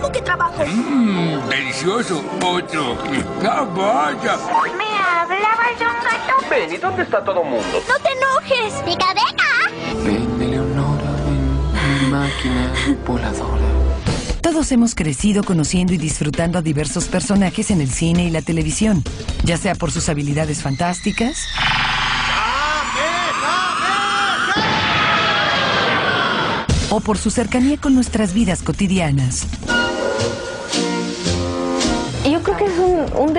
¿Tú qué trabajo? Delicioso. Otro. ¡Ah, vaya! ¿Me hablaba yo, gato? Ven, ¿y dónde está todo el mundo? ¡No te enojes! ¡Pica, beca! Ven, Eleonora, ven, mi máquina voladora. Todos hemos crecido conociendo y disfrutando a diversos personajes en el cine y la televisión, ya sea por sus habilidades fantásticas o por su cercanía con nuestras vidas cotidianas. Yo creo que es un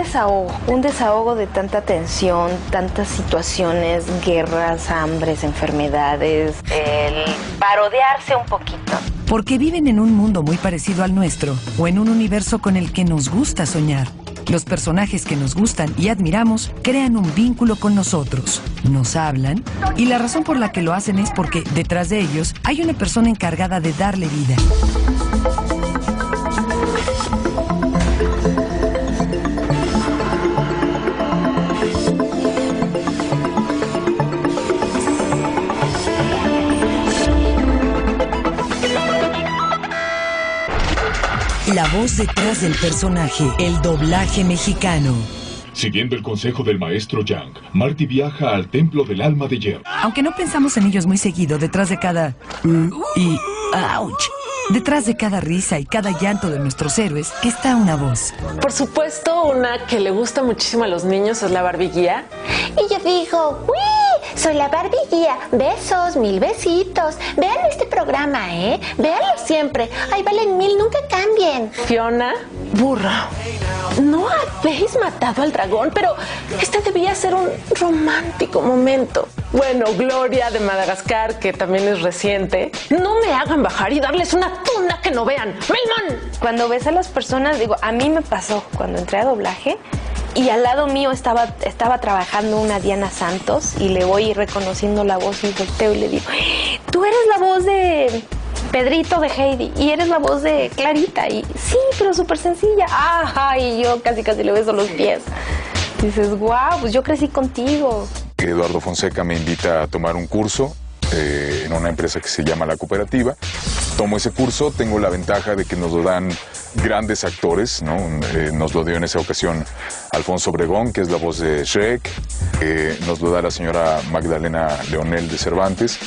desahogo de tanta tensión, tantas situaciones, guerras, hambres, enfermedades, el parodearse un poquito. Porque viven en un mundo muy parecido al nuestro, o en un universo con el que nos gusta soñar. Los personajes que nos gustan y admiramos crean un vínculo con nosotros, nos hablan, y la razón por la que lo hacen es porque detrás de ellos hay una persona encargada de darle vida. La voz detrás del personaje, el doblaje mexicano. Siguiendo el consejo del maestro Yang, Marty viaja al templo del alma de hierro. Aunque no pensamos en ellos muy seguido, detrás de cada y ouch, detrás de cada risa y cada llanto de nuestros héroes está una voz. Por supuesto, una que le gusta muchísimo a los niños es la Barbie Guía. Y yo digo, ¡uy! Soy la Barbie Guía. Besos, 1000 besitos. Vean este programa, ¿eh? Véanlo siempre. Ay, valen 1000, nunca cambien. Fiona, burra. No habéis matado al dragón, pero este debía ser un romántico momento. Bueno, Gloria de Madagascar, que también es reciente. No me hagan bajar y darles una tunda que no vean. ¡Melman! Cuando ves a las personas, digo, a mí me pasó cuando entré a doblaje y al lado mío estaba trabajando una Diana Santos y le voy reconociendo la voz y volteo y le digo, tú eres la voz de Pedrito de Heidi y eres la voz de Clarita. Y sí, pero súper sencilla. Ajá, y yo casi le beso los pies. Y dices, wow, pues yo crecí contigo. Eduardo Fonseca me invita a tomar un curso en una empresa que se llama La Cooperativa. Tomo ese curso, tengo la ventaja de que nos lo dan grandes actores, ¿no? Nos lo dio en esa ocasión Alfonso Obregón, que es la voz de Shrek. Nos lo da la señora Magdalena Leonel de Cervantes,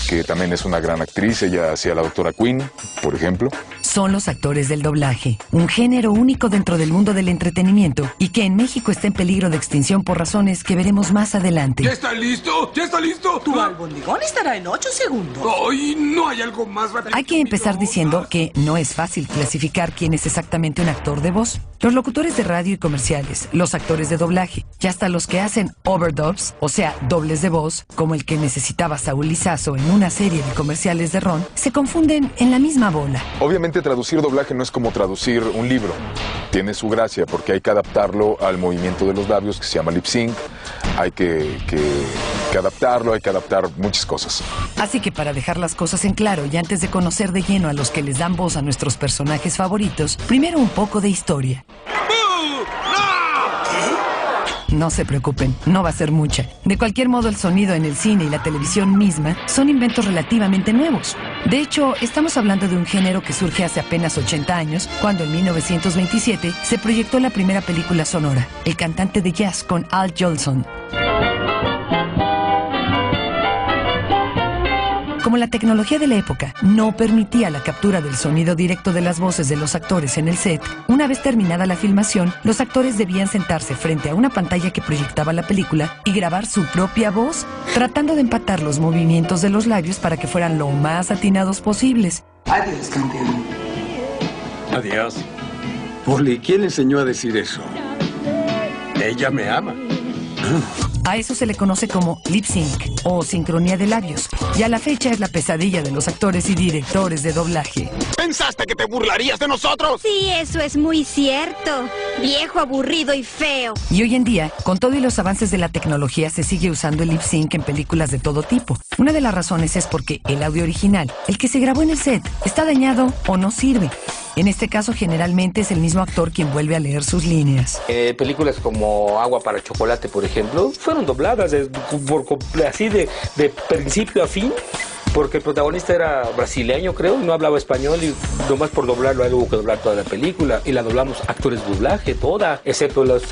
que también es una gran actriz. Ella hacía la doctora Quinn, por ejemplo. Son los actores del doblaje, un género único dentro del mundo del entretenimiento y que en México está en peligro de extinción por razones que veremos más adelante. ¿Ya está listo? ¿Ya está listo? Tu albondigón estará en 8 segundos. ¡Ay, no hay algo más rápido! Hay que empezar diciendo que no es fácil clasificar quién es exactamente un actor de voz. Los locutores de radio y comerciales, los actores de doblaje y hasta los que hacen overdubs, o sea, dobles de voz, como el que necesitaba Saúl Lizazo en una serie de comerciales de Ron, se confunden en la misma bola. Obviamente traducir doblaje no es como traducir un libro. Tiene su gracia porque hay que adaptarlo al movimiento de los labios que se llama lip sync. Hay que adaptarlo, hay que adaptar muchas cosas. Así que para dejar las cosas en claro y antes de conocer de lleno a los que les dan voz a nuestros personajes favoritos, primero un poco de historia. No se preocupen, no va a ser mucha. De cualquier modo, el sonido en el cine y la televisión misma son inventos relativamente nuevos. De hecho, estamos hablando de un género que surge hace apenas 80 años, cuando en 1927 se proyectó la primera película sonora, El cantante de jazz con Al Jolson. Como la tecnología de la época no permitía la captura del sonido directo de las voces de los actores en el set, una vez terminada la filmación, los actores debían sentarse frente a una pantalla que proyectaba la película y grabar su propia voz, tratando de empatar los movimientos de los labios para que fueran lo más atinados posibles. Adiós, campeón. Adiós. Polly, ¿quién le enseñó a decir eso? Ella me ama. A eso se le conoce como lip sync o sincronía de labios, y a la fecha es la pesadilla de los actores y directores de doblaje. ¿Pensaste que te burlarías de nosotros? Sí, eso es muy cierto. Viejo, aburrido y feo. Y hoy en día, con todo y los avances de la tecnología, se sigue usando el lip sync en películas de todo tipo. Una de las razones es porque el audio original, el que se grabó en el set, está dañado o no sirve. En este caso, generalmente es el mismo actor quien vuelve a leer sus líneas. Películas como Agua para Chocolate, por ejemplo, fueron dobladas así de principio a fin. Porque el protagonista era brasileño, creo, no hablaba español y nomás por doblarlo hubo que doblar toda la película. Y la doblamos actores de doblaje, toda, excepto las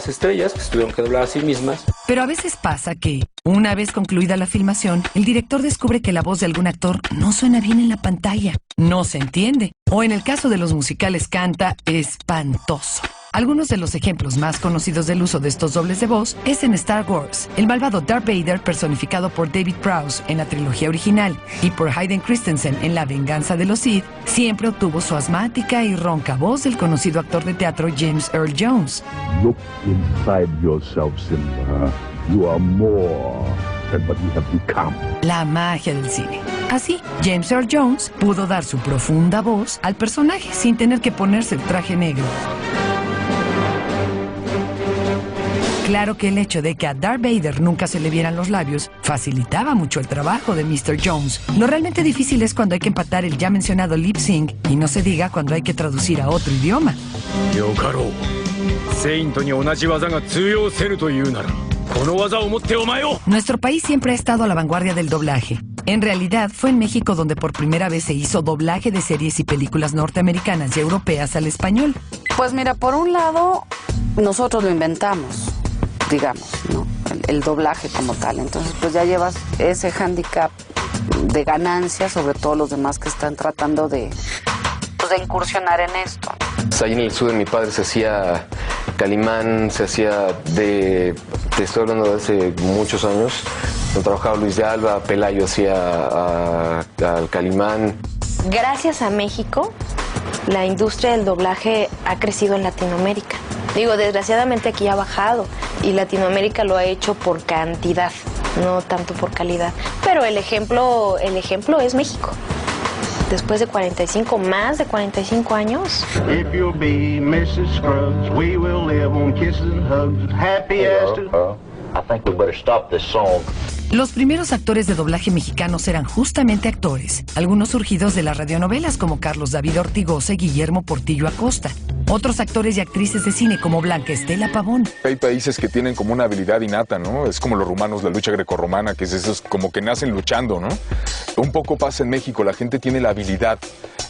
estrellas que se tuvieron que doblar a sí mismas. Pero a veces pasa que, una vez concluida la filmación, el director descubre que la voz de algún actor no suena bien en la pantalla, no se entiende, o en el caso de los musicales canta espantoso. Algunos de los ejemplos más conocidos del uso de estos dobles de voz es en Star Wars. El malvado Darth Vader, personificado por David Prowse en la trilogía original y por Hayden Christensen en La venganza de los Sith, siempre obtuvo su asmática y ronca voz del conocido actor de teatro James Earl Jones. Look inside yourself, Simba. You are more than what you have become. La magia del cine. Así, James Earl Jones pudo dar su profunda voz al personaje sin tener que ponerse el traje negro. Claro que el hecho de que a Darth Vader nunca se le vieran los labios facilitaba mucho el trabajo de Mr. Jones. Lo realmente difícil es cuando hay que empatar el ya mencionado lip sync y no se diga cuando hay que traducir a otro idioma. Nuestro país siempre ha estado a la vanguardia del doblaje. En realidad, fue en México donde por primera vez se hizo doblaje de series y películas norteamericanas y europeas al español. Pues mira, por un lado, nosotros lo inventamos, digamos, ¿no? El doblaje como tal. Entonces, pues ya llevas ese hándicap de ganancia sobre todos los demás que están tratando de incursionar en esto. Ahí en el sur de mi padre se hacía Calimán, se hacía te estoy hablando de hace muchos años, donde trabajaba Luis de Alba, Pelayo hacía al Calimán. Gracias a México, la industria del doblaje ha crecido en Latinoamérica. Digo, desgraciadamente aquí ha bajado y Latinoamérica lo ha hecho por cantidad, no tanto por calidad. Pero el ejemplo es México. Después de más de 45 años. If you'll be Mrs. Scruggs, we will live on kisses and hugs, happy as to... I think we better stop this song. Los primeros actores de doblaje mexicanos eran justamente actores, algunos surgidos de las radionovelas como Carlos David Ortigosa y Guillermo Portillo Acosta. Otros actores y actrices de cine como Blanca Estela Pavón. Hay países que tienen como una habilidad innata, ¿no? Es como los rumanos, la lucha grecorromana, que es esos como que nacen luchando, ¿no? Un poco pasa en México, la gente tiene la habilidad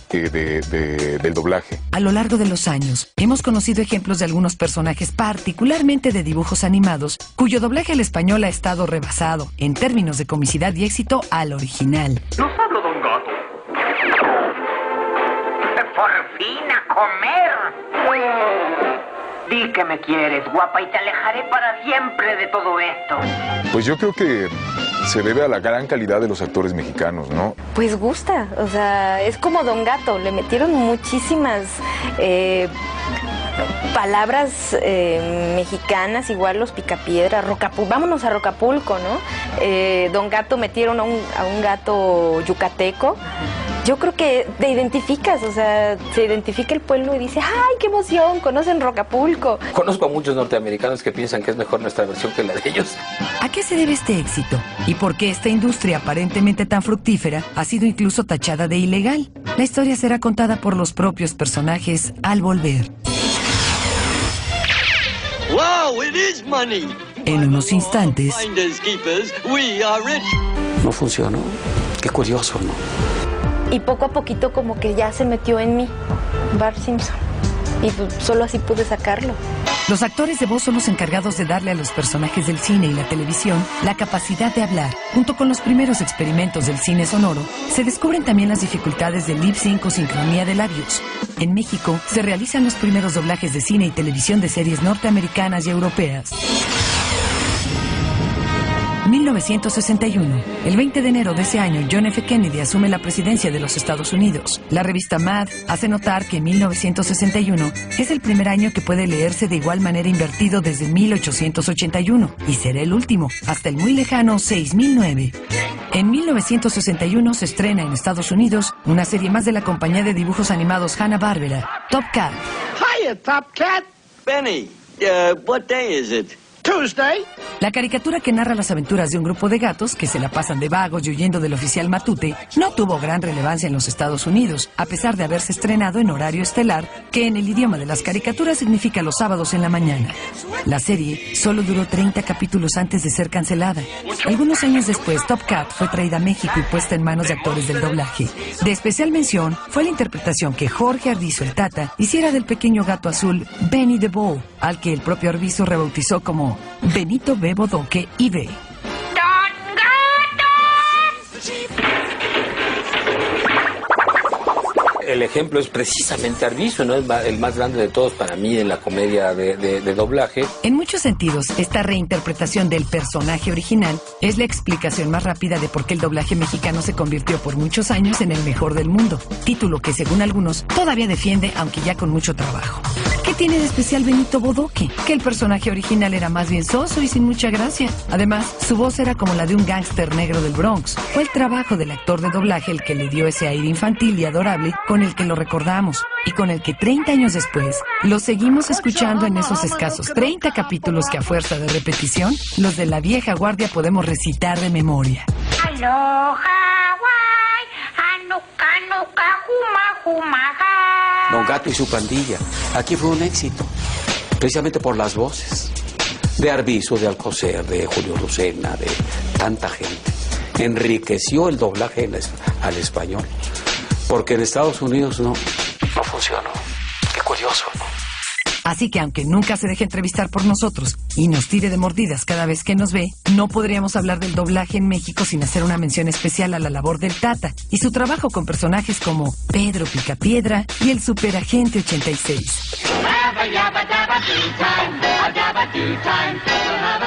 del doblaje. A lo largo de los años, hemos conocido ejemplos de algunos personajes, particularmente de dibujos animados, cuyo doblaje al español ha estado rebasado, en términos de comicidad y éxito, al original. Nos hablo, don Gato. Por fin a comer. Di que me quieres, guapa, y te alejaré para siempre de todo esto. Pues yo creo que se debe a la gran calidad de los actores mexicanos, ¿no? Pues gusta, o sea, es como Don Gato, le metieron muchísimas palabras mexicanas, igual los Picapiedra, vámonos a Rocapulco, ¿no? Don Gato metieron a un gato yucateco. Yo creo que te identificas, o sea, se identifica el pueblo y dice, ¡ay, qué emoción! Conocen Rocapulco. Conozco a muchos norteamericanos que piensan que es mejor nuestra versión que la de ellos. ¿A qué se debe este éxito? ¿Y por qué esta industria aparentemente tan fructífera ha sido incluso tachada de ilegal? La historia será contada por los propios personajes al volver. Wow, it is money. En unos instantes. No funcionó. Qué curioso, ¿no? Y poco a poquito como que ya se metió en mí, Bart Simpson. Y solo así pude sacarlo. Los actores de voz son los encargados de darle a los personajes del cine y la televisión la capacidad de hablar. Junto con los primeros experimentos del cine sonoro, se descubren también las dificultades del lip sync o sincronía de labios. En México, se realizan los primeros doblajes de cine y televisión de series norteamericanas y europeas. 1961. El 20 de enero de ese año, John F. Kennedy asume la presidencia de los Estados Unidos. La revista Mad hace notar que 1961 es el primer año que puede leerse de igual manera invertido desde 1881 y será el último, hasta el muy lejano 6009. En 1961 se estrena en Estados Unidos una serie más de la compañía de dibujos animados Hanna-Barbera, Top Cat. Hiya, Top Cat. Benny, what day is it? Tuesday. La caricatura que narra las aventuras de un grupo de gatos que se la pasan de vagos y huyendo del oficial Matute no tuvo gran relevancia en los Estados Unidos, a pesar de haberse estrenado en horario estelar, que en el idioma de las caricaturas significa los sábados en la mañana. La serie solo duró 30 capítulos antes de ser cancelada. Algunos años después, Top Cat fue traída a México y puesta en manos de actores del doblaje. De especial mención fue la interpretación que Jorge Arvizu, el Tata, hiciera del pequeño gato azul Benny the Bull, al que el propio Arvizu rebautizó como Benito B. Bodoque y B. El ejemplo es precisamente Arvizu, ¿no? Es el más grande de todos para mí en la comedia de doblaje. En muchos sentidos, esta reinterpretación del personaje original es la explicación más rápida de por qué el doblaje mexicano se convirtió por muchos años en el mejor del mundo, título que según algunos todavía defiende, aunque ya con mucho trabajo. ¿Qué tiene de especial Benito Bodoque? Que el personaje original era más bien soso y sin mucha gracia. Además, su voz era como la de un gángster negro del Bronx. Fue el trabajo del actor de doblaje el que le dio ese aire infantil y adorable con el que lo recordamos y con el que 30 años después lo seguimos escuchando en esos escasos 30 capítulos que a fuerza de repetición los de la vieja guardia podemos recitar de memoria. Aloha, Hawaii, Anuka, Nuka, Juma, Jumaja. Don Gato y su pandilla. Aquí fue un éxito, precisamente por las voces de Arvizu, de Alcocer, de Julio Lucena, de tanta gente. Enriqueció el doblaje al español, porque en Estados Unidos no funcionó. Qué curioso, ¿no? Así que aunque nunca se deje entrevistar por nosotros y nos tire de mordidas cada vez que nos ve, no podríamos hablar del doblaje en México sin hacer una mención especial a la labor del Tata y su trabajo con personajes como Pedro Picapiedra y el Superagente 86.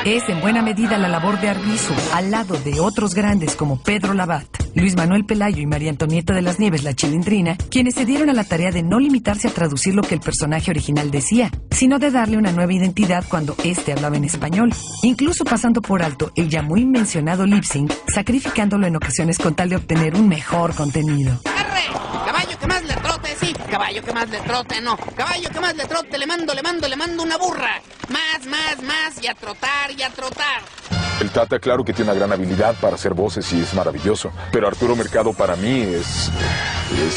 Es en buena medida la labor de Arvizu, al lado de otros grandes como Pedro Labat, Luis Manuel Pelayo y María Antonieta de las Nieves, la Chilindrina, quienes se dieron a la tarea de no limitarse a traducir lo que el personaje original decía, sino de darle una nueva identidad cuando éste hablaba en español, incluso pasando por alto el ya muy mencionado lip sync, sacrificándolo en ocasiones con tal de obtener un mejor contenido. Caballo que más le trote, sí. Caballo que más le trote, no. Caballo que más le trote, le mando una burra. Más, y a trotar, y a trotar. El Tata, claro que tiene una gran habilidad para hacer voces y es maravilloso, pero Arturo Mercado para mí es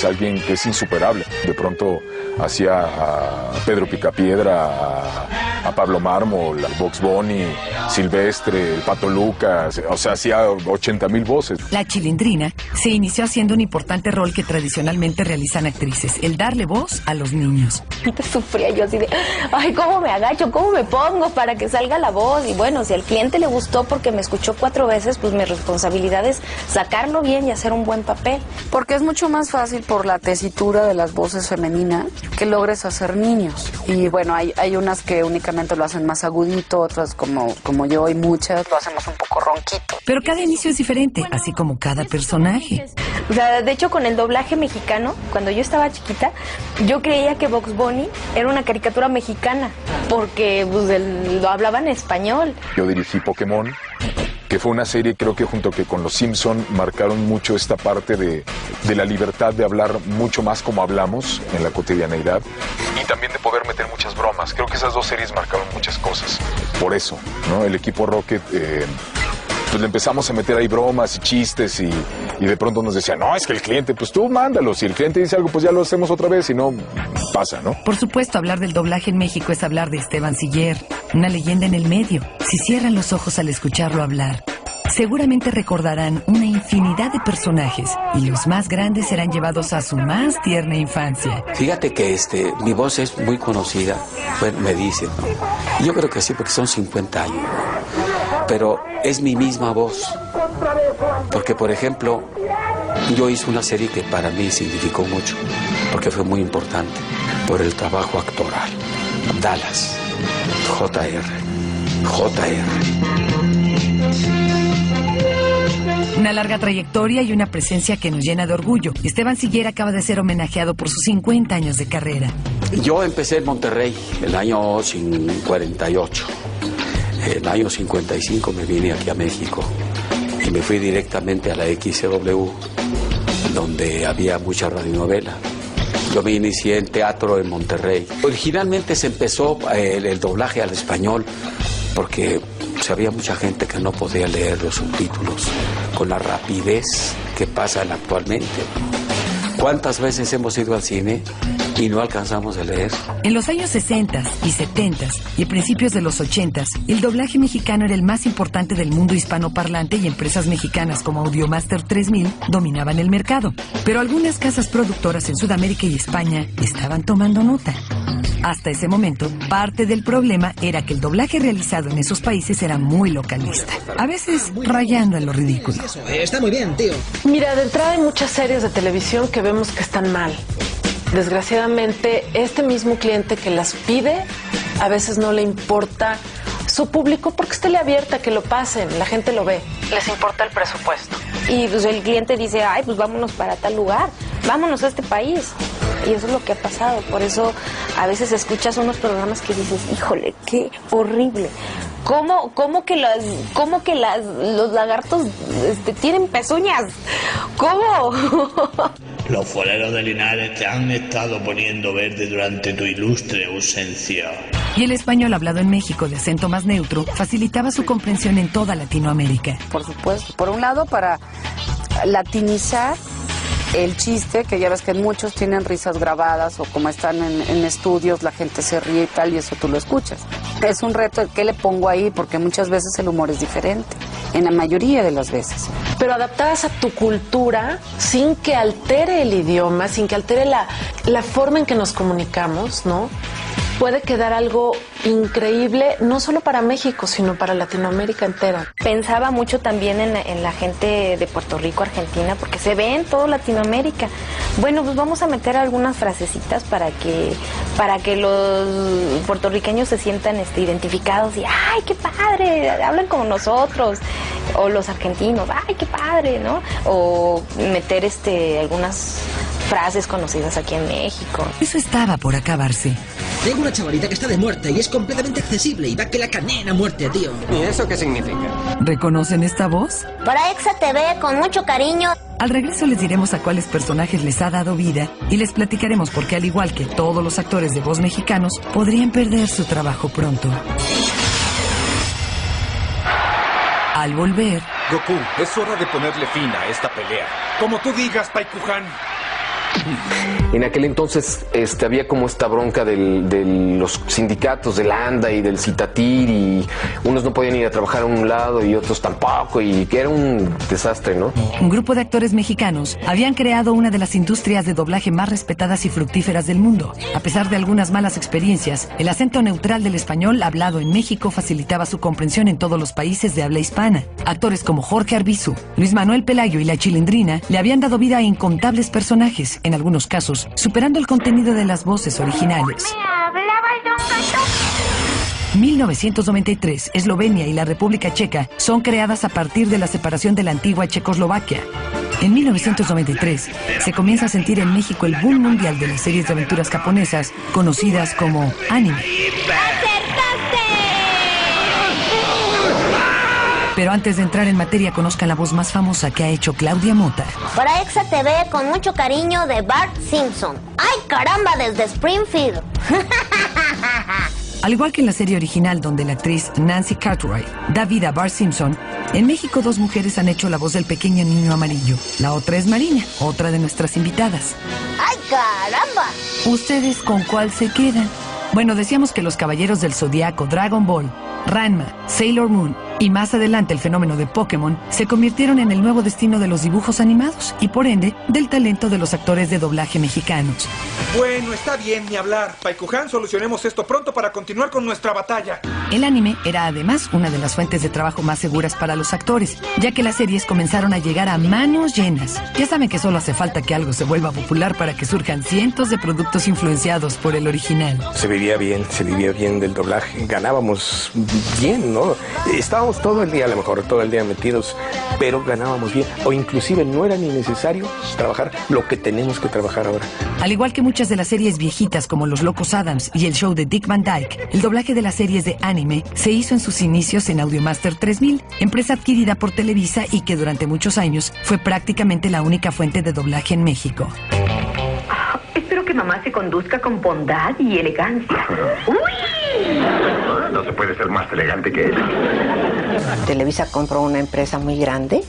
alguien que es insuperable. De pronto hacía a Pedro Picapiedra, a Pablo Mármol, al Bugs Bunny, Silvestre, el Pato Lucas, o sea, hacía 80,000 voces. La Chilindrina se inició haciendo un importante rol que tradicionalmente realizan actrices, el darle voz a los niños. Sufría yo así de, ay, ¿cómo me agacho? ¿Cómo me pongo para que salga la voz? Y bueno, si al cliente le gustó porque me escuchó 4 veces, pues mi responsabilidad es sacarlo bien y hacer un buen papel. Porque es mucho más fácil por la tesitura de las voces femeninas que logres hacer niños. Y bueno, hay unas que únicamente lo hacen más agudito, otras como yo y muchas lo hacemos un poco ronquito. Pero cada inicio es diferente, así como cada personaje. O sea, de hecho, con el doblaje mexicano, cuando yo estaba chiquita, yo creía que Bugs Bunny era una caricatura mexicana, porque pues, lo hablaba en español. Yo dirigí Pokémon, que fue una serie, creo que junto que con Los Simpson marcaron mucho esta parte de la libertad de hablar mucho más como hablamos en la cotidianeidad y también de poder meter muchas bromas. Creo que esas 2 series marcaron muchas cosas. Por eso, ¿no? El equipo Rocket, pues le empezamos a meter ahí bromas y chistes y de pronto nos decían, no, es que el cliente, pues tú mándalo. Si el cliente dice algo, pues ya lo hacemos otra vez y no pasa, ¿no? Por supuesto, hablar del doblaje en México es hablar de Esteban Siller, una leyenda en el medio. Si cierran los ojos al escucharlo hablar, seguramente recordarán una infinidad de personajes y los más grandes serán llevados a su más tierna infancia. Fíjate que mi voz es muy conocida, bueno, me dicen, ¿no? Yo creo que sí, porque son 50 años, pero es mi misma voz. Porque, por ejemplo, yo hice una serie que para mí significó mucho, porque fue muy importante, por el trabajo actoral. Dallas, JR. Una larga trayectoria y una presencia que nos llena de orgullo. Esteban Siller acaba de ser homenajeado por sus 50 años de carrera. Yo empecé en Monterrey el año 48. En el año 55 me vine aquí a México y me fui directamente a la XCW, donde había mucha radionovela. Yo me inicié en teatro en Monterrey. Originalmente se empezó el doblaje al español porque había mucha gente que no podía leer los subtítulos con la rapidez que pasan actualmente. ¿Cuántas veces hemos ido al cine y no alcanzamos a leer? En los años 60 y 70 y principios de los 80, el doblaje mexicano era el más importante del mundo hispanoparlante y empresas mexicanas como Audiomaster 3000 dominaban el mercado. Pero algunas casas productoras en Sudamérica y España estaban tomando nota. Hasta ese momento, parte del problema era que el doblaje realizado en esos países era muy localista, a veces rayando en lo ridículo. Está muy bien, tío. Mira, de entrada hay muchas series de televisión que vemos que están mal. Desgraciadamente, este mismo cliente que las pide, a veces no le importa su público porque está abierta a que lo pasen, la gente lo ve, les importa el presupuesto. Y pues el cliente dice, ay, pues vámonos para tal lugar, vámonos a este país. Y eso es lo que ha pasado. Por eso a veces escuchas unos programas que dices, híjole, qué horrible. ¿Cómo que los lagartos tienen pezuñas? ¿Cómo? Los foreros de Linares te han estado poniendo verde durante tu ilustre ausencia. Y el español hablado en México de acento más neutro facilitaba su comprensión en toda Latinoamérica. Por supuesto. Por un lado, para latinizar el chiste, que ya ves que muchos tienen risas grabadas o como están en estudios, la gente se ríe y tal, y eso tú lo escuchas. Es un reto el que le pongo ahí, porque muchas veces el humor es diferente, en la mayoría de las veces. Pero adaptadas a tu cultura, sin que altere el idioma, sin que altere la forma en que nos comunicamos, ¿no? Puede quedar algo increíble, no solo para México, sino para Latinoamérica entera. Pensaba mucho también en la gente de Puerto Rico, Argentina, porque se ve en toda Latinoamérica. Bueno, pues vamos a meter algunas frasecitas para que los puertorriqueños se sientan identificados y ¡ay, qué padre! Hablan como nosotros. O los argentinos, ¡ay, qué padre!, ¿no? O meter algunas frases conocidas aquí en México. Eso estaba por acabarse. Tengo una chavalita que está de muerte y es completamente accesible y va que la caneen a muerte, tío. ¿Y eso qué significa? ¿Reconocen esta voz? Para Exa TV, con mucho cariño. Al regreso les diremos a cuáles personajes les ha dado vida y les platicaremos por qué, al igual que todos los actores de voz mexicanos, podrían perder su trabajo pronto. Al volver... Goku, es hora de ponerle fin a esta pelea. Como tú digas, Paikuhan. En aquel entonces había como esta bronca de los sindicatos del ANDA y del Citatir, y unos no podían ir a trabajar a un lado y otros tampoco, y que era un desastre, ¿no? Un grupo de actores mexicanos habían creado una de las industrias de doblaje más respetadas y fructíferas del mundo. A pesar de algunas malas experiencias, el acento neutral del español hablado en México facilitaba su comprensión en todos los países de habla hispana. Actores como Jorge Arbizu, Luis Manuel Pelayo y La Chilindrina le habían dado vida a incontables personajes, en algunos casos superando el contenido de las voces originales. 1993, Eslovenia y la República Checa son creadas a partir de la separación de la antigua Checoslovaquia. En 1993, se comienza a sentir en México el boom mundial de las series de aventuras japonesas conocidas como anime. Pero antes de entrar en materia, conozcan la voz más famosa que ha hecho Claudia Mota. Para Exa TV, con mucho cariño, de Bart Simpson. ¡Ay, caramba, desde Springfield! Al igual que en la serie original, donde la actriz Nancy Cartwright da vida a Bart Simpson, en México dos mujeres han hecho la voz del pequeño niño amarillo. La otra es Marina, otra de nuestras invitadas. ¡Ay, caramba! ¿Ustedes con cuál se quedan? Bueno, decíamos que los Caballeros del Zodiaco, Dragon Ball, Ranma, Sailor Moon y más adelante el fenómeno de Pokémon se convirtieron en el nuevo destino de los dibujos animados y por ende del talento de los actores de doblaje mexicanos. Bueno, está bien, ni hablar. Paikuhan, solucionemos esto pronto para continuar con nuestra batalla. El anime era además una de las fuentes de trabajo más seguras para los actores, ya que las series comenzaron a llegar a manos llenas. Ya saben que solo hace falta que algo se vuelva popular para que surjan cientos de productos influenciados por el original. Se vivía bien del doblaje, ganábamos bien, ¿no? Estábamos todo el día, a lo mejor todo el día metidos, pero ganábamos bien, o inclusive no era ni necesario trabajar lo que tenemos que trabajar ahora. Al igual que muchas de las series viejitas como Los Locos Adams y el show de Dick Van Dyke, el doblaje de las series de anime se hizo en sus inicios en Audiomaster 3000, empresa adquirida por Televisa y que durante muchos años fue prácticamente la única fuente de doblaje en México. Espero que mamá se conduzca con bondad y elegancia. ¡Uy! no se puede ser más elegante que él. Televisa compró una empresa muy grande,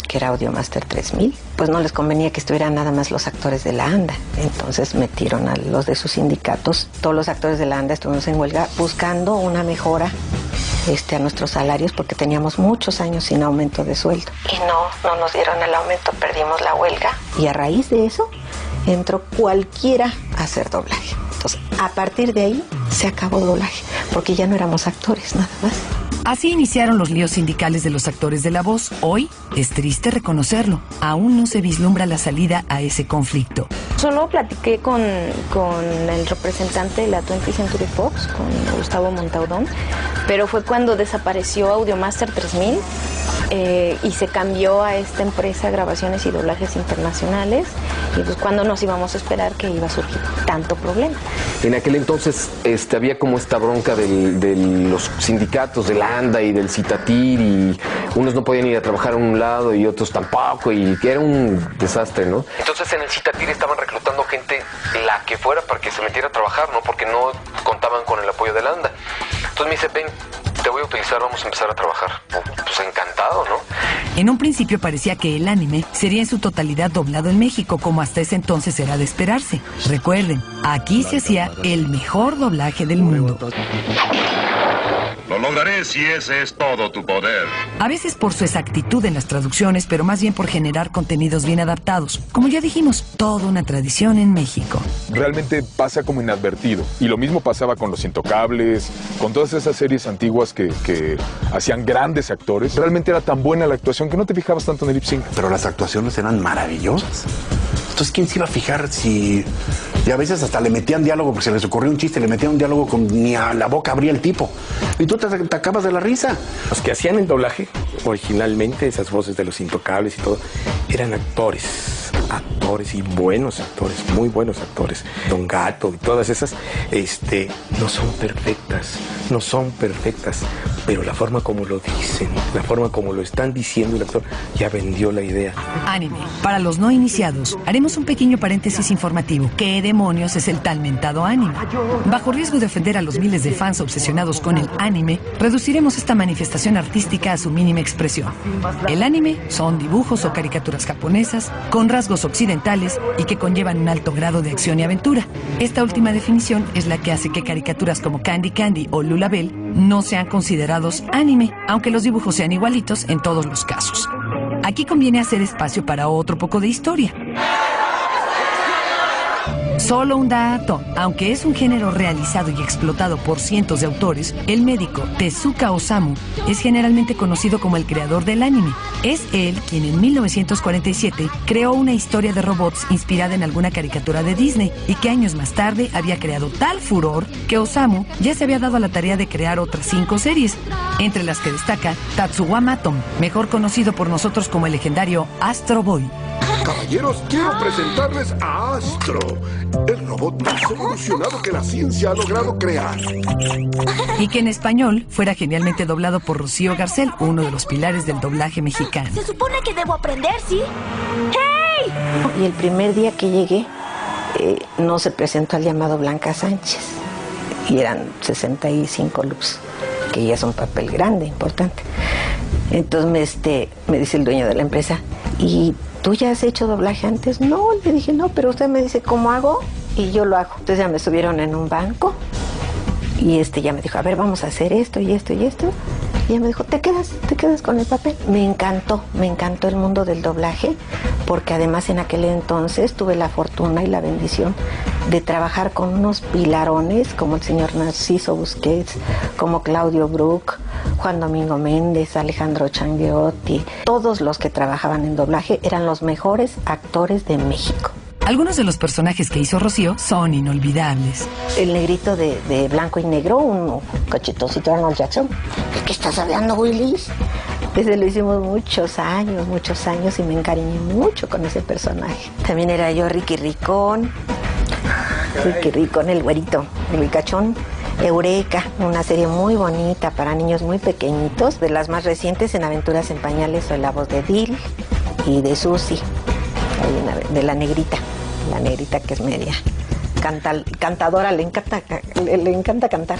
que era Audiomaster 3000. Pues no les convenía que estuvieran nada más los actores de la ANDA. Entonces metieron a los de sus sindicatos. Todos los actores de la ANDA estuvimos en huelga buscando una mejora a nuestros salarios porque teníamos muchos años sin aumento de sueldo. Y no nos dieron el aumento, perdimos la huelga. Y a raíz de eso entró cualquiera a hacer doblaje. Entonces, a partir de ahí se acabó el doblaje, porque ya no éramos actores nada más. Así iniciaron los líos sindicales de los actores de la voz. Hoy, es triste reconocerlo, aún no se vislumbra la salida a ese conflicto. Solo platiqué con el representante de la 20th Century Fox, con Gustavo Montaudón, pero fue cuando desapareció Audiomaster 3000 y se cambió a esta empresa Grabaciones y Doblajes Internacionales, y pues cuando nos íbamos a esperar que iba a surgir tanto problema. En aquel entonces había como esta bronca de los sindicatos de la ANDA y del Citatir, y unos no podían ir a trabajar a un lado y otros tampoco, y era un desastre, ¿no? Entonces en el Citatir estaban reclutando gente, la que fuera, para que se metiera a trabajar, ¿no? Porque no contaban con el apoyo de la ANDA. Entonces me dice, ven, te voy a utilizar, vamos a empezar a trabajar. Pues encantado, ¿no? En un principio parecía que el anime sería en su totalidad doblado en México, como hasta ese entonces era de esperarse. Recuerden, aquí se hacía el mejor doblaje del mundo. Lo lograré si ese es todo tu poder. A veces por su exactitud en las traducciones, pero más bien por generar contenidos bien adaptados. Como ya dijimos, toda una tradición en México. Realmente pasa como inadvertido. Y lo mismo pasaba con Los Intocables, con todas esas series antiguas que hacían grandes actores. Realmente era tan buena la actuación que no te fijabas tanto en el lip sync. Pero las actuaciones eran maravillosas. Entonces, ¿quién se iba a fijar si...? Y a veces hasta le metían diálogo, porque se les ocurrió un chiste, le metían un diálogo con ni a la boca abría el tipo. Y tú te acabas de la risa. Los que hacían el doblaje, originalmente, esas voces de Los Intocables y todo, eran actores y buenos actores, muy buenos actores. Don Gato y todas esas, no son perfectas, pero la forma como lo dicen, la forma como lo están diciendo el actor, ya vendió la idea. Anime. Para los no iniciados, haremos un pequeño paréntesis informativo. ¿Qué demonios es el tal mentado anime? Bajo riesgo de ofender a los miles de fans obsesionados con el anime, reduciremos esta manifestación artística a su mínima expresión. El anime son dibujos o caricaturas japonesas con rasgos occidentales y que conllevan un alto grado de acción y aventura. Esta última definición es la que hace que caricaturas como Candy Candy o Lulabelle no sean considerados anime, aunque los dibujos sean igualitos en todos los casos. Aquí conviene hacer espacio para otro poco de historia. Solo un dato, aunque es un género realizado y explotado por cientos de autores, el médico Tezuka Osamu es generalmente conocido como el creador del anime. Es él quien en 1947 creó una historia de robots inspirada en alguna caricatura de Disney y que años más tarde había creado tal furor que Osamu ya se había dado a la tarea de crear otras 5 series, entre las que destaca Tatsuwama Atom, mejor conocido por nosotros como el legendario Astro Boy. Caballeros, quiero presentarles a Astro, el robot más evolucionado que la ciencia ha logrado crear. Y que en español fuera genialmente doblado por Rocío Garcel, uno de los pilares del doblaje mexicano. Se supone que debo aprender, ¿sí? ¡Hey! Y el primer día que llegué, no se presentó al llamado Blanca Sánchez. Y eran 65 loops, que ya es un papel grande, importante. Entonces me dice el dueño de la empresa, ¿y tú ya has hecho doblaje antes? No, le dije, no, pero usted me dice cómo hago y yo lo hago. Entonces ya me subieron en un banco y ya me dijo, a ver, vamos a hacer esto y esto y esto. Y ella me dijo, te quedas con el papel. Me encantó el mundo del doblaje, porque además en aquel entonces tuve la fortuna y la bendición de trabajar con unos pilarones como el señor Narciso Busquets, como Claudio Brook, Juan Domingo Méndez, Alejandro Changueotti. Todos los que trabajaban en doblaje eran los mejores actores de México. Algunos de los personajes que hizo Rocío son inolvidables. El negrito de blanco y negro, un cachetosito de Arnold Jackson. ¿De qué estás hablando, Willis? Ese lo hicimos muchos años y me encariñé mucho con ese personaje. También era yo Ricky Ricón. Ricky Ricón, el güerito, el ricachón. Eureka, una serie muy bonita para niños muy pequeñitos. De las más recientes, en Aventuras en Pañales, soy la voz de Dil y de Susi, de la negrita que es media cantadora, le encanta cantar.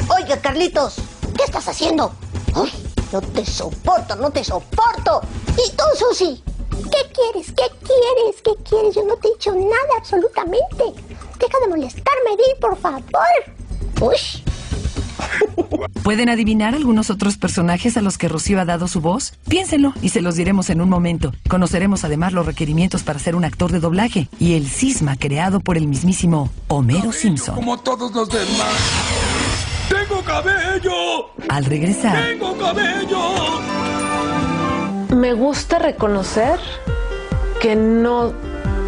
Oye, Oiga, Carlitos, ¿qué estás haciendo? Ay, no te soporto, no te soporto. ¿Y tú, Susi? ¿Qué quieres? ¿Qué quieres? ¿Qué quieres? Yo no te he dicho nada, absolutamente. Deja de molestarme, Di, por favor. Uy. ¿Pueden adivinar algunos otros personajes a los que Rocío ha dado su voz? Piénsenlo y se los diremos en un momento. Conoceremos además los requerimientos para ser un actor de doblaje y el cisma creado por el mismísimo Homero Simpson. Como todos los demás. ¡Tengo cabello! Al regresar... ¡Tengo cabello! Me gusta reconocer que no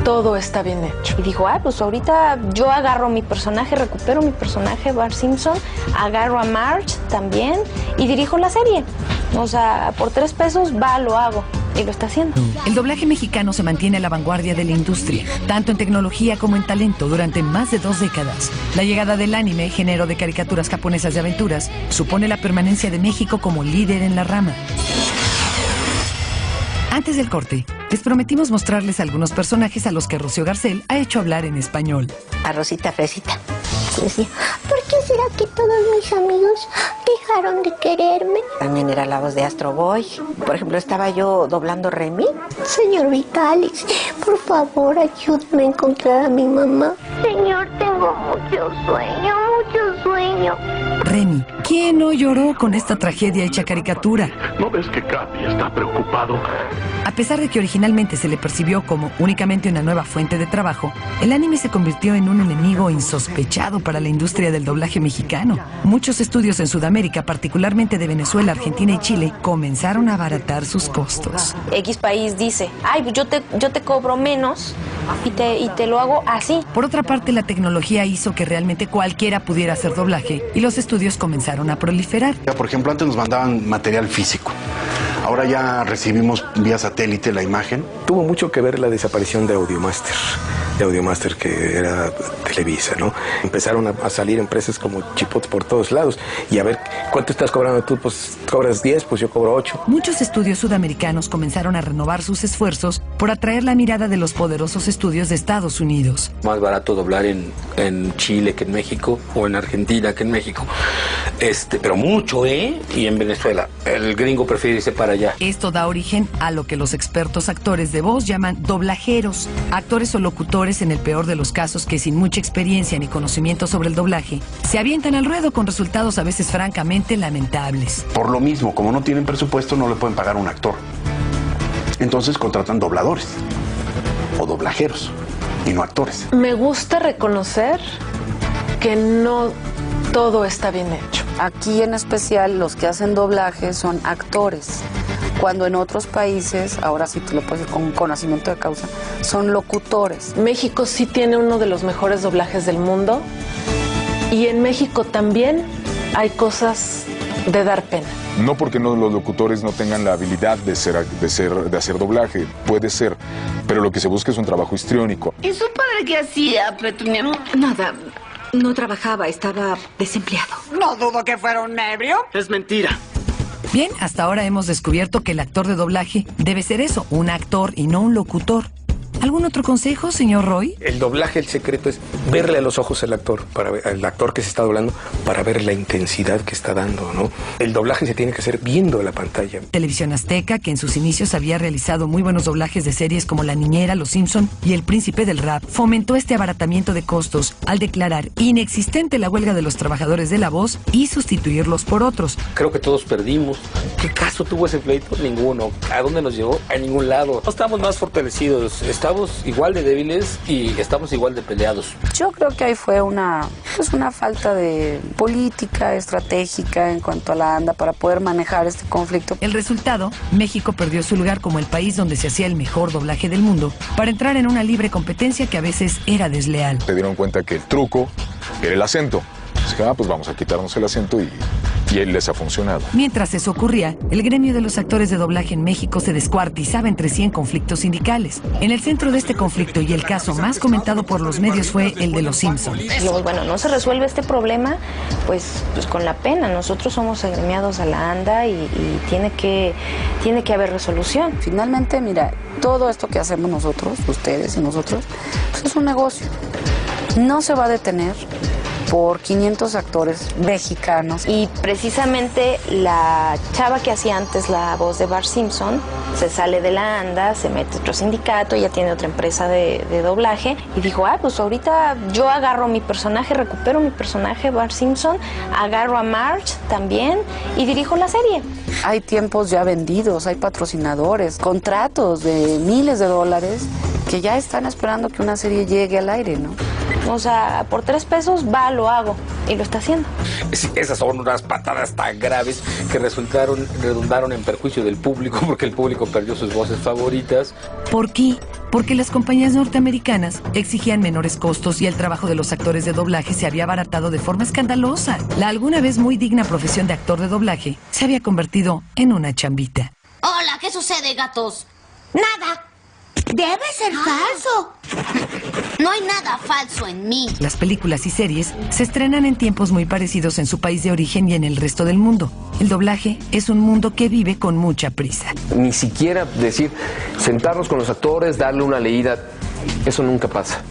todo está bien hecho. Y dijo, pues ahorita yo agarro mi personaje, recupero mi personaje, Bart Simpson, agarro a Marge también y dirijo la serie. O sea, por 3 pesos lo hago. Y lo está haciendo. El doblaje mexicano se mantiene a la vanguardia de la industria, tanto en tecnología como en talento, durante más de 2 décadas. La llegada del anime, género de caricaturas japonesas de aventuras, supone la permanencia de México como líder en la rama. Antes del corte, les prometimos mostrarles algunos personajes a los que Rocío Garcel ha hecho hablar en español. A Rosita Fresita. Decía, ¿por qué será que todos mis amigos dejaron de quererme? También era la voz de Astro Boy. Por ejemplo, estaba yo doblando Remy. Señor Vitalis, por favor, ayúdeme a encontrar a mi mamá. Señor, tengo mucho sueño. Remy, ¿quién no lloró con esta tragedia hecha caricatura? ¿No ves que Capi está preocupado? A pesar de que originalmente se le percibió como únicamente una nueva fuente de trabajo, el anime se convirtió en un enemigo insospechado para la industria del doblaje mexicano. Muchos estudios en Sudamérica, particularmente de Venezuela, Argentina y Chile, comenzaron a abaratar sus costos. X país dice, pues yo te cobro menos y te lo hago así. Por otra parte, la tecnología hizo que realmente cualquiera pudiera hacer doblaje y los estudios comenzaron a proliferar. Por ejemplo, antes nos mandaban material físico. Ahora ya recibimos vía satélite la imagen. Tuvo mucho que ver la desaparición de Audiomaster, que era Televisa, ¿no? Empezaron a salir empresas como Chipotle por todos lados. Y a ver, ¿cuánto estás cobrando tú? Pues cobras 10, pues yo cobro 8. Muchos estudios sudamericanos comenzaron a renovar sus esfuerzos por atraer la mirada de los poderosos estudios de Estados Unidos. Más barato doblar en Chile que en México, o en Argentina que en México. Pero mucho, ¿eh? Y en Venezuela. El gringo prefiere irse para allá. Esto da origen a lo que los expertos actores de voz llaman doblajeros, actores o locutores en el peor de los casos que sin mucha experiencia ni conocimiento sobre el doblaje se avientan al ruedo con resultados a veces francamente lamentables. Por lo mismo, como no tienen presupuesto, no le pueden pagar a un actor. Entonces contratan dobladores o doblajeros y no actores. Me gusta reconocer que no todo está bien hecho. Aquí en especial los que hacen doblaje son actores, cuando en otros países, ahora sí te lo puedo decir con conocimiento de causa, son locutores. México sí tiene uno de los mejores doblajes del mundo y en México también hay cosas de dar pena. No porque los locutores no tengan la habilidad de hacer doblaje, puede ser, pero lo que se busca es un trabajo histriónico. ¿Y su padre qué hacía, Petunia? Nada. No trabajaba, estaba desempleado. No dudo que fuera un ebrio. Es mentira. Bien, hasta ahora hemos descubierto que el actor de doblaje debe ser eso, un actor y no un locutor. ¿Algún otro consejo, señor Roy? El doblaje, el secreto es verle a los ojos al actor, al actor que se está doblando, para ver la intensidad que está dando, ¿no? El doblaje se tiene que hacer viendo la pantalla. Televisión Azteca, que en sus inicios había realizado muy buenos doblajes de series como La Niñera, Los Simpson y El Príncipe del Rap, fomentó este abaratamiento de costos al declarar inexistente la huelga de los trabajadores de la voz y sustituirlos por otros. Creo que todos perdimos. ¿Qué caso tuvo ese pleito? Ninguno. ¿A dónde nos llevó? A ningún lado. No estamos más fortalecidos. Estamos igual de débiles y estamos igual de peleados. Yo creo que ahí fue una falta de política estratégica en cuanto a la ANDA para poder manejar este conflicto. El resultado, México perdió su lugar como el país donde se hacía el mejor doblaje del mundo para entrar en una libre competencia que a veces era desleal. Se dieron cuenta que el truco era el acento. Dije, pues vamos a quitarnos el acento y les ha funcionado. Mientras eso ocurría, el gremio de los actores de doblaje en México se descuartizaba entre sí en conflictos sindicales. En el centro de este conflicto y el caso más comentado por los medios fue el de Los Simpson. Luego, no se resuelve este problema, pues con la pena. Nosotros somos agremiados a la ANDA y tiene que haber resolución. Finalmente, mira, todo esto que hacemos nosotros, ustedes y nosotros, pues es un negocio. No se va a detener por 500 actores mexicanos. Y precisamente la chava que hacía antes la voz de Bart Simpson se sale de la ANDA, se mete a otro sindicato, ya tiene otra empresa de doblaje y dijo, pues ahorita yo agarro mi personaje, recupero mi personaje Bart Simpson, agarro a Marge también y dirijo la serie. Hay tiempos ya vendidos, hay patrocinadores, contratos de miles de dólares que ya están esperando que una serie llegue al aire, ¿no? O sea, por 3 pesos lo hago y lo está haciendo. Esas son unas patadas tan graves que redundaron en perjuicio del público porque el público perdió sus voces favoritas. ¿Por qué? Porque las compañías norteamericanas exigían menores costos y el trabajo de los actores de doblaje se había abaratado de forma escandalosa. La alguna vez muy digna profesión de actor de doblaje se había convertido en una chambita. Hola, ¿qué sucede, gatos? Nada. Debe ser falso. No hay nada falso en mí. Las películas y series se estrenan en tiempos muy parecidos en su país de origen y en el resto del mundo. El doblaje es un mundo que vive con mucha prisa. Ni siquiera decir, sentarnos con los actores, darle una leída, eso nunca pasa.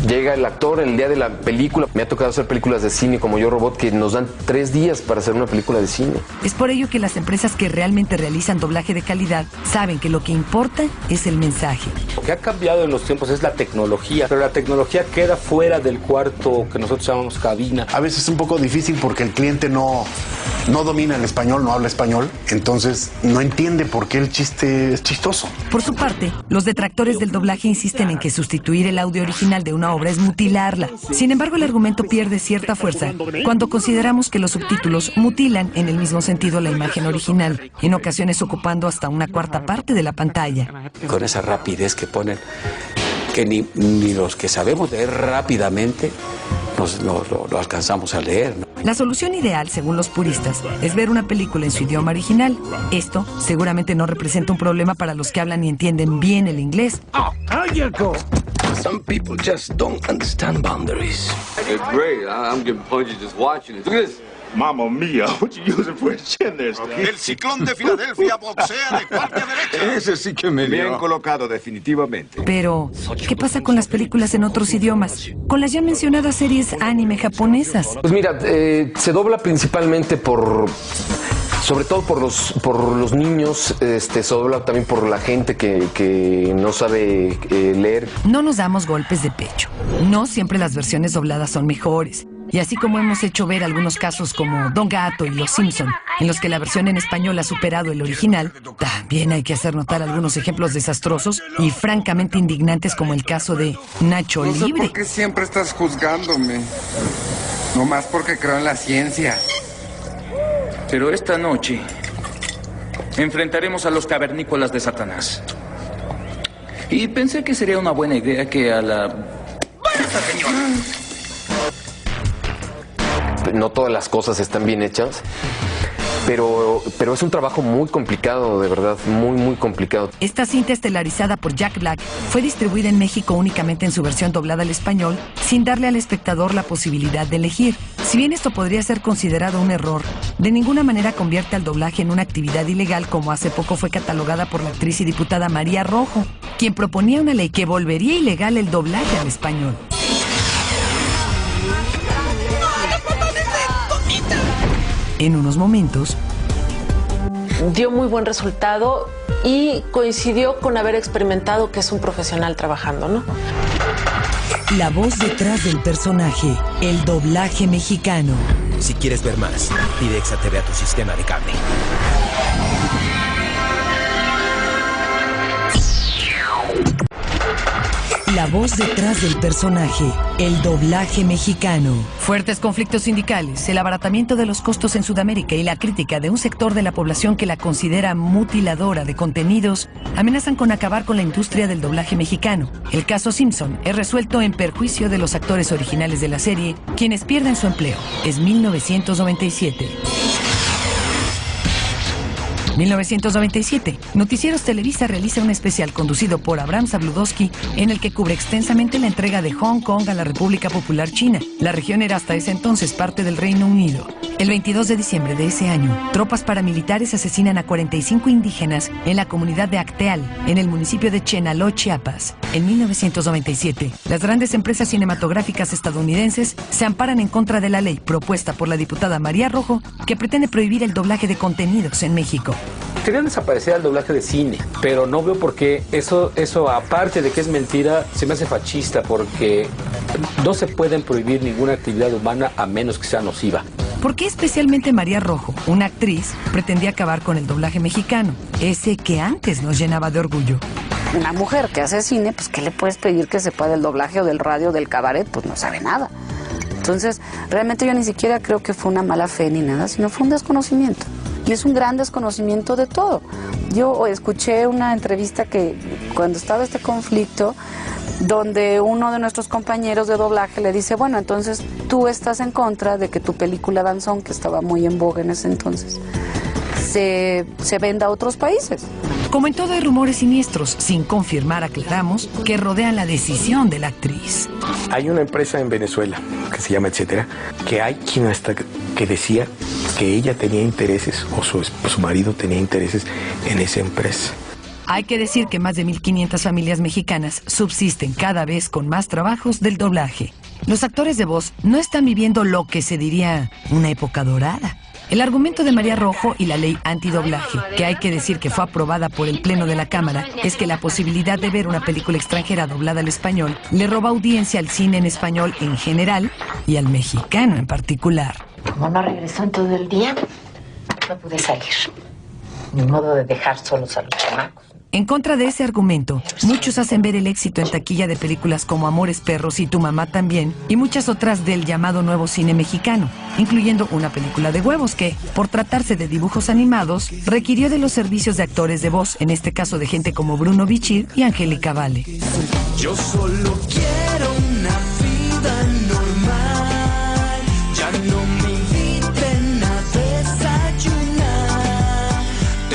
Llega el actor el día de la película. Me ha tocado hacer películas de cine como Yo Robot que nos dan 3 días para hacer una película de cine. Es por ello que las empresas que realmente realizan doblaje de calidad saben que lo que importa es el mensaje. Lo que ha cambiado en los tiempos es la tecnología, pero la tecnología queda fuera del cuarto que nosotros llamamos cabina. A veces es un poco difícil porque el cliente no domina el español, no habla español, entonces no entiende por qué el chiste es chistoso. Por su parte, los detractores del doblaje insisten en que sustituir el audio original de una obra es mutilarla. Sin embargo, el argumento pierde cierta fuerza cuando consideramos que los subtítulos mutilan en el mismo sentido la imagen original, en ocasiones ocupando hasta una 1/4 parte de la pantalla. Con esa rapidez que ponen, que ni los que sabemos leer rápidamente lo alcanzamos a leer, ¿no? La solución ideal, según los puristas, es ver una película en su idioma original. Esto seguramente no representa un problema para los que hablan y entienden bien el inglés. Some people just don't understand boundaries. It's great. I'm getting punchy just watching it. Look at this. Mamma mía, what you using for a chin there, Steve? El Ciclón de Filadelfia boxea de cuarta derecha. Ese sí que me dio. Bien colocado, definitivamente. Pero, ¿qué pasa con las películas en otros idiomas? Con las ya mencionadas series anime japonesas. Pues mira, se dobla principalmente sobre todo por los niños, se dobla también por la gente que no sabe leer. No nos damos golpes de pecho. No siempre las versiones dobladas son mejores. Y así como hemos hecho ver algunos casos como Don Gato y Los Simpson, en los que la versión en español ha superado el original, también hay que hacer notar algunos ejemplos desastrosos y francamente indignantes como el caso de Nacho No sé Libre. por qué siempre estás juzgándome. Nomás porque creo en la ciencia. Pero esta noche enfrentaremos a los cavernícolas de Satanás. Y pensé que sería una buena idea que a la... ¡Basta, señor! No todas las cosas están bien hechas, pero es un trabajo muy complicado, de verdad, muy, muy complicado. Esta cinta estelarizada por Jack Black fue distribuida en México únicamente en su versión doblada al español, sin darle al espectador la posibilidad de elegir. Si bien esto podría ser considerado un error, de ninguna manera convierte al doblaje en una actividad ilegal como hace poco fue catalogada por la actriz y diputada María Rojo, quien proponía una ley que volvería ilegal el doblaje al español. En unos momentos dio muy buen resultado y coincidió con haber experimentado que es un profesional trabajando, ¿no? La voz detrás del personaje, el doblaje mexicano. Si quieres ver más, pide Exa TV a tu sistema de cable. La voz detrás del personaje, el doblaje mexicano. Fuertes conflictos sindicales, el abaratamiento de los costos en Sudamérica y la crítica de un sector de la población que la considera mutiladora de contenidos amenazan con acabar con la industria del doblaje mexicano. El caso Simpson es resuelto en perjuicio de los actores originales de la serie, quienes pierden su empleo. Es 1997. 1997. Noticieros Televisa realiza un especial conducido por Abraham Sabludowski en el que cubre extensamente la entrega de Hong Kong a la República Popular China. La región era hasta ese entonces parte del Reino Unido. El 22 de diciembre de ese año, tropas paramilitares asesinan a 45 indígenas en la comunidad de Acteal, en el municipio de Chenaló, Chiapas. En 1997, las grandes empresas cinematográficas estadounidenses se amparan en contra de la ley propuesta por la diputada María Rojo, que pretende prohibir el doblaje de contenidos en México. Querían desaparecer el doblaje de cine, pero no veo por qué eso aparte de que es mentira, se me hace fascista, porque no se pueden prohibir ninguna actividad humana a menos que sea nociva. ¿Por qué especialmente María Rojo, una actriz, pretendía acabar con el doblaje mexicano, ese que antes nos llenaba de orgullo? Una mujer que hace cine, pues ¿qué le puedes pedir que sepa del doblaje o del radio o del cabaret? Pues no sabe nada. Entonces, realmente yo ni siquiera creo que fue una mala fe ni nada, sino fue un desconocimiento. Y es un gran desconocimiento de todo. Yo escuché una entrevista que cuando estaba este conflicto, donde uno de nuestros compañeros de doblaje le dice, bueno, entonces tú estás en contra de que tu película Danzón, que estaba muy en boga en ese entonces, se venda a otros países. Como en todo hay rumores siniestros, sin confirmar, aclaramos, que rodean la decisión de la actriz. Hay una empresa en Venezuela que se llama Etcétera, que hay quien hasta que decía que ella tenía intereses o su marido tenía intereses en esa empresa. Hay que decir que más de 1.500 familias mexicanas subsisten cada vez con más trabajos del doblaje. Los actores de voz no están viviendo lo que se diría una época dorada. El argumento de María Rojo y la ley antidoblaje, que hay que decir que fue aprobada por el Pleno de la Cámara, es que la posibilidad de ver una película extranjera doblada al español le roba audiencia al cine en español en general y al mexicano en particular. Como no regresó en todo el día, no pude salir. Ni modo de dejar solos a los chamacos. En contra de ese argumento, muchos hacen ver el éxito en taquilla de películas como Amores Perros y Tu Mamá También, y muchas otras del llamado nuevo cine mexicano, incluyendo una película de huevos que, por tratarse de dibujos animados, requirió de los servicios de actores de voz, en este caso de gente como Bruno Bichir y Angélica Vale. Yo solo quiero una vida normal, ya no me inviten a desayunar.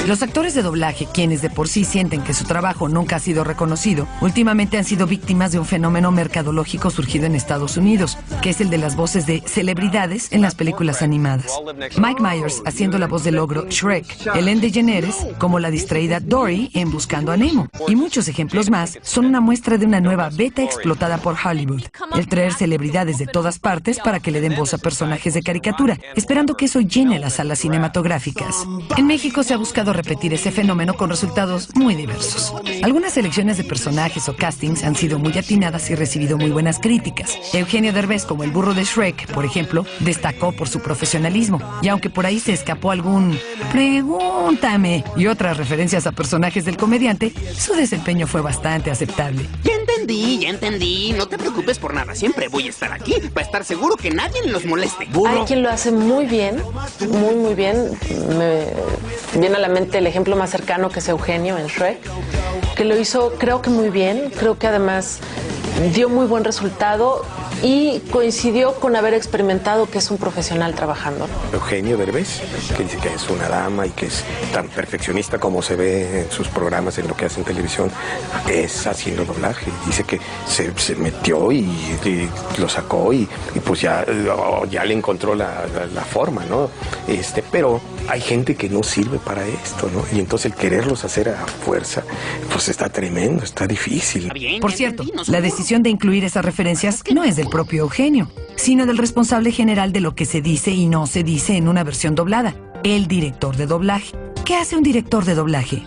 Los actores de doblaje, quienes de por sí sienten que su trabajo nunca ha sido reconocido, últimamente han sido víctimas de un fenómeno mercadológico surgido en Estados Unidos, que es el de las voces de celebridades en las películas animadas. Mike Myers haciendo la voz del ogro Shrek, Ellen DeGeneres como la distraída Dory en Buscando a Nemo, y muchos ejemplos más son una muestra de una nueva beta explotada por Hollywood, el traer celebridades de todas partes para que le den voz a personajes de caricatura, esperando que eso llene las salas cinematográficas. En México se ha buscado repetir ese fenómeno con resultados muy diversos. Algunas selecciones de personajes o castings han sido muy atinadas y recibido muy buenas críticas. Eugenio Derbez, como el burro de Shrek, por ejemplo, destacó por su profesionalismo, y aunque por ahí se escapó algún "pregúntame" y otras referencias a personajes del comediante, su desempeño fue bastante aceptable. Ya entendí. No te preocupes por nada. Siempre voy a estar aquí para estar seguro que nadie los moleste. Hay quien lo hace muy bien, muy bien. Me viene a la mente el ejemplo más cercano, que es Eugenio en Shrek, que lo hizo creo que muy bien. Creo que además dio muy buen resultado y coincidió con haber experimentado que es un profesional trabajando. Eugenio Derbez, que dice que es una dama y que es tan perfeccionista como se ve en sus programas, en lo que hace en televisión, es haciendo doblaje. Dice que se metió y lo sacó y pues ya le encontró la forma, ¿no? Pero hay gente que no sirve para esto, ¿no? Y entonces el quererlos hacer a fuerza, pues está tremendo, está difícil. Por cierto, la decisión de incluir esas referencias no es del propio Eugenio, sino del responsable general de lo que se dice y no se dice en una versión doblada, el director de doblaje. ¿Qué hace un director de doblaje?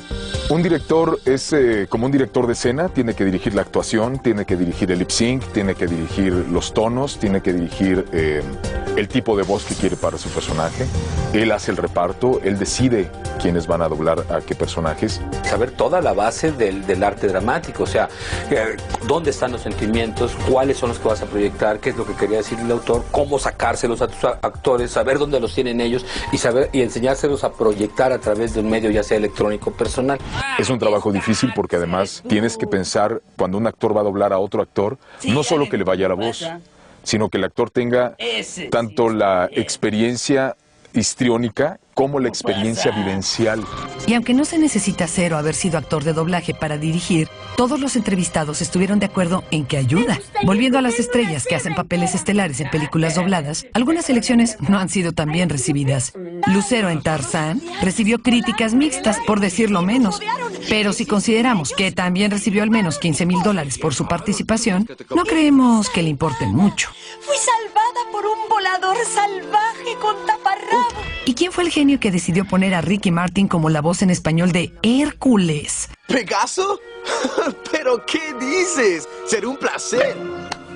Un director es como un director de escena, tiene que dirigir la actuación, tiene que dirigir el lip sync, tiene que dirigir los tonos, tiene que dirigir el tipo de voz que quiere para su personaje. Él hace el reparto, él decide quiénes van a doblar a qué personajes. Saber toda la base del arte dramático, o sea, dónde están los sentimientos, cuáles son los que vas a proyectar, qué es lo que quería decir el autor, cómo sacárselos a tus actores, saber dónde los tienen ellos y enseñárselos a proyectar a través de un medio, ya sea electrónico o personal. Es un trabajo difícil porque además tienes que pensar, cuando un actor va a doblar a otro actor, no solo que le vaya la voz, sino que el actor tenga tanto la experiencia histriónica cómo la experiencia vivencial. Y aunque no se necesita ser o haber sido actor de doblaje para dirigir, todos los entrevistados estuvieron de acuerdo en que ayuda. Volviendo a las estrellas que hacen papeles estelares en películas dobladas, algunas selecciones no han sido tan bien recibidas. Lucero en Tarzán recibió críticas mixtas, por decirlo menos. Pero si consideramos que también recibió al menos $15,000 por su participación, no creemos que le importe mucho. Fui salvada por un volador salvaje con taparrabo. ¿Y quién fue el genio que decidió poner a Ricky Martin como la voz en español de Hércules? ¿Pegaso? ¿Pero qué dices? Será un placer.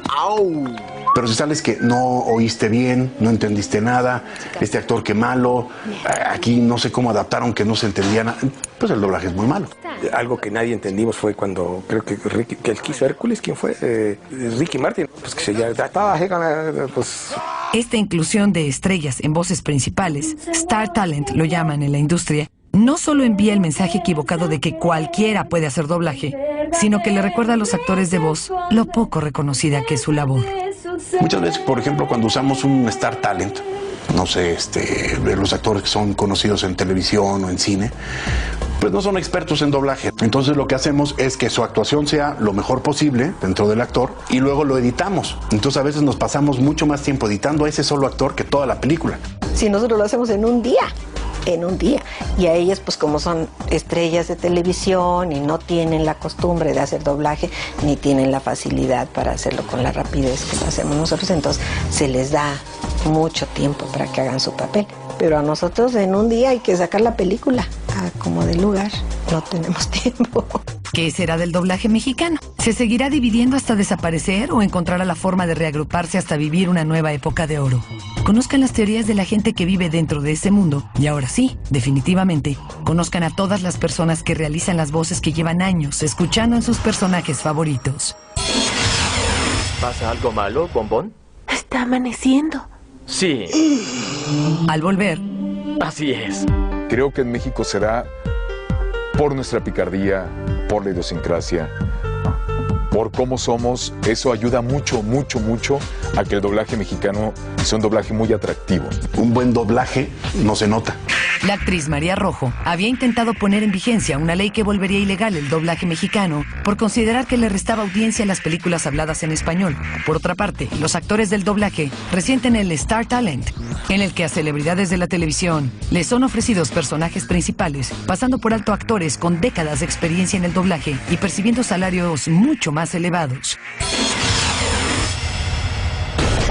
¡Au! Pero si sales que no oíste bien, no entendiste nada, este actor que malo, aquí no sé cómo adaptaron que no se entendía nada, pues el doblaje es muy malo. Algo que nadie entendimos fue cuando, creo que el que hizo Hércules, ¿quién fue? Ricky Martin, pues que se ya estaba, pues... Esta inclusión de estrellas en voces principales, Star Talent lo llaman en la industria, no solo envía el mensaje equivocado de que cualquiera puede hacer doblaje, sino que le recuerda a los actores de voz lo poco reconocida que es su labor. Muchas veces, por ejemplo, cuando usamos un Star Talent, no sé, los actores que son conocidos en televisión o en cine, pues no son expertos en doblaje. Entonces lo que hacemos es que su actuación sea lo mejor posible dentro del actor y luego lo editamos. Entonces a veces nos pasamos mucho más tiempo editando a ese solo actor que toda la película. Si nosotros lo hacemos en un día. Y a ellas, pues como son estrellas de televisión y no tienen la costumbre de hacer doblaje, ni tienen la facilidad para hacerlo con la rapidez que lo hacemos nosotros, entonces se les da mucho tiempo para que hagan su papel. Pero a nosotros en un día hay que sacar la película como de lugar, no tenemos tiempo. ¿Qué será del doblaje mexicano? ¿Se seguirá dividiendo hasta desaparecer o encontrará la forma de reagruparse hasta vivir una nueva época de oro? Conozcan las teorías de la gente que vive dentro de ese mundo y ahora sí, definitivamente, conozcan a todas las personas que realizan las voces que llevan años escuchando en sus personajes favoritos. ¿Pasa algo malo, Bombón? Está amaneciendo. Sí. Al volver... Así es. Creo que en México será por nuestra picardía, por la idiosincrasia, por cómo somos. Eso ayuda mucho, mucho, mucho a que el doblaje mexicano sea un doblaje muy atractivo. Un buen doblaje no se nota. La actriz María Rojo había intentado poner en vigencia una ley que volvería ilegal el doblaje mexicano por considerar que le restaba audiencia a las películas habladas en español. Por otra parte, los actores del doblaje resienten el Star Talent, en el que a celebridades de la televisión les son ofrecidos personajes principales, pasando por alto actores con décadas de experiencia en el doblaje y percibiendo salarios mucho más elevados.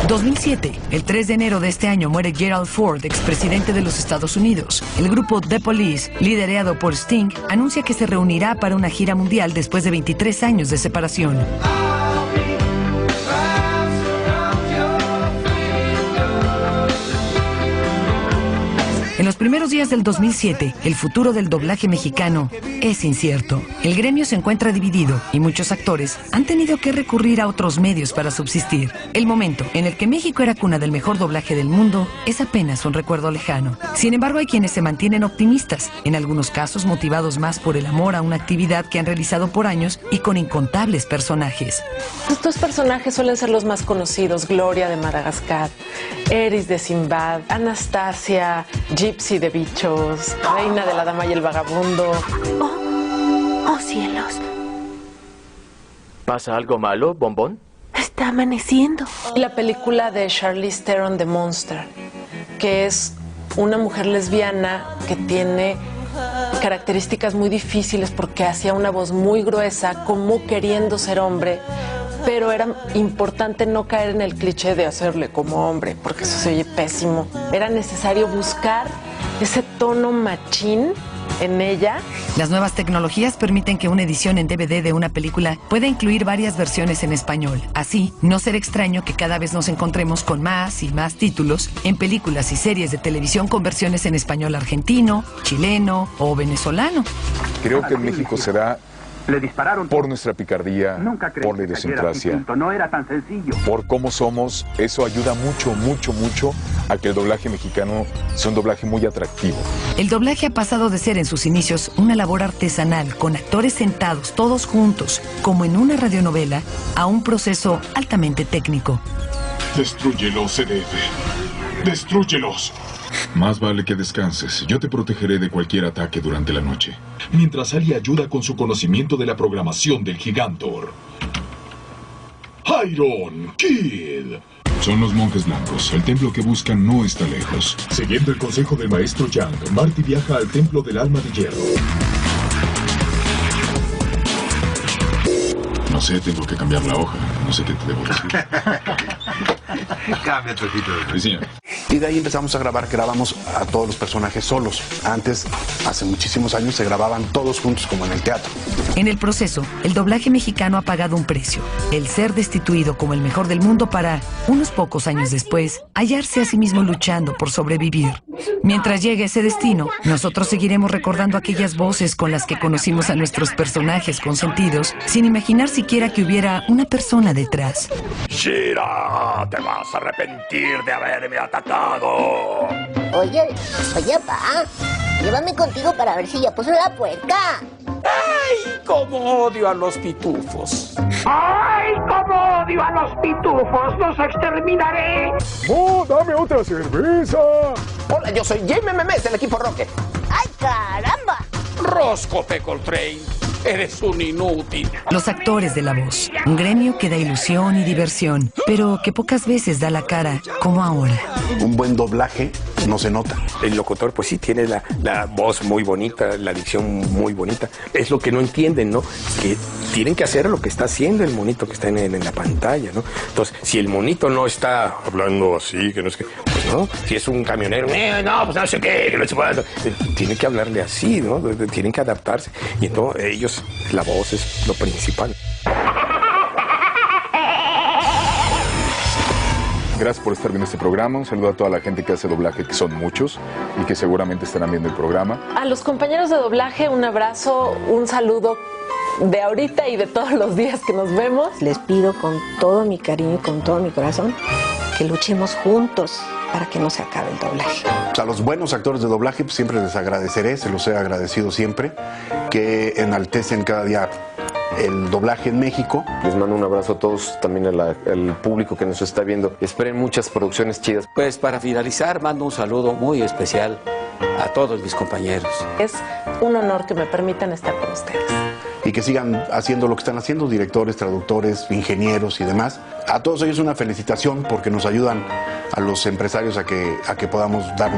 2007. El 3 de enero de este año muere Gerald Ford, expresidente de los Estados Unidos. El grupo The Police, liderado por Sting, anuncia que se reunirá para una gira mundial después de 23 años de separación. En los primeros días del 2007, el futuro del doblaje mexicano es incierto. El gremio se encuentra dividido y muchos actores han tenido que recurrir a otros medios para subsistir. El momento en el que México era cuna del mejor doblaje del mundo es apenas un recuerdo lejano. Sin embargo, hay quienes se mantienen optimistas, en algunos casos motivados más por el amor a una actividad que han realizado por años y con incontables personajes. Estos personajes suelen ser los más conocidos: Gloria de Madagascar, Eris de Sinbad, Anastasia, Gypsy de Bichos, Reina de la Dama y el Vagabundo. ¡Oh, cielos! ¿Pasa algo malo, Bombón? Está amaneciendo. La película de Charlize Theron, The Monster, que es una mujer lesbiana que tiene características muy difíciles porque hacía una voz muy gruesa, como queriendo ser hombre, pero era importante no caer en el cliché de hacerle como hombre, porque eso se oye pésimo. Era necesario buscar ese tono machín en ella. Las nuevas tecnologías permiten que una edición en DVD de una película pueda incluir varias versiones en español. Así, no será extraño que cada vez nos encontremos con más y más títulos en películas y series de televisión con versiones en español argentino, chileno o venezolano. Creo que en México será por nuestra picardía, por la idiosincrasia, no era tan sencillo. Por cómo somos. Eso ayuda mucho, mucho, mucho a que el doblaje mexicano sea un doblaje muy atractivo. El doblaje ha pasado de ser en sus inicios una labor artesanal, con actores sentados todos juntos, como en una radionovela, a un proceso altamente técnico. Destrúyelos, CDF. Destrúyelos. Más vale que descanses. Yo te protegeré de cualquier ataque durante la noche. Mientras Ali ayuda con su conocimiento de la programación del Gigantor. Iron Kid. Son los monjes blancos. El templo que buscan no está lejos. Siguiendo el consejo del maestro Yang, Marty viaja al templo del alma de hierro. No sé, tengo que cambiar la hoja. No sé qué te debo decir. Cambia trocito de... Sí, señor. Y de ahí empezamos a grabar, grabamos a todos los personajes solos. Antes, hace muchísimos años, se grababan todos juntos como en el teatro. En el proceso, el doblaje mexicano ha pagado un precio. El ser destituido como el mejor del mundo para, unos pocos años después, hallarse a sí mismo luchando por sobrevivir. Mientras llegue ese destino, nosotros seguiremos recordando aquellas voces con las que conocimos a nuestros personajes consentidos, sin imaginar siquiera que hubiera una persona detrás. Shira, te vas a arrepentir de haberme atacado. Oye, pa, llévame contigo para ver si ya puso la puerta. ¡Ay, cómo odio a los pitufos! ¡Ay, cómo odio a los pitufos! ¡Los exterminaré! ¡Oh, dame otra cerveza! Hola, yo soy Jamie Memes del equipo Rocket. ¡Ay, caramba! Rosco P. Coltrane, eres un inútil. Los actores de la voz, un gremio que da ilusión y diversión, pero que pocas veces da la cara como ahora. Un buen doblaje no se nota. El locutor, pues sí, tiene la voz muy bonita, la dicción muy bonita. Es lo que no entienden, ¿no? Que tienen que hacer lo que está haciendo el monito que está en la pantalla, ¿no? Entonces, si el monito no está hablando así, que no es que... Pues no, si es un camionero, no, pues no sé qué, que no se puede... Tienen que hablarle así, ¿no? Tienen que adaptarse. Y entonces ellos, la voz es lo principal. Gracias por estar viendo este programa. Un saludo a toda la gente que hace doblaje, que son muchos y que seguramente estarán viendo el programa. A los compañeros de doblaje, un abrazo, un saludo de ahorita y de todos los días que nos vemos. Les pido con todo mi cariño y con todo mi corazón que luchemos juntos para que no se acabe el doblaje. A los buenos actores de doblaje pues, siempre les agradeceré, se los he agradecido siempre, que enaltecen cada día el doblaje en México. Les mando un abrazo a todos, también al público que nos está viendo. Esperen muchas producciones chidas. Pues para finalizar, mando un saludo muy especial a todos mis compañeros. Es un honor que me permitan estar con ustedes. Y que sigan haciendo lo que están haciendo, directores, traductores, ingenieros y demás. A todos ellos una felicitación porque nos ayudan a los empresarios a que podamos dar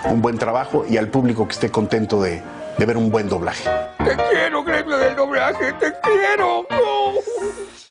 un buen trabajo y al público que esté contento de ver un buen doblaje. Te quiero, gremio del doblaje, te quiero.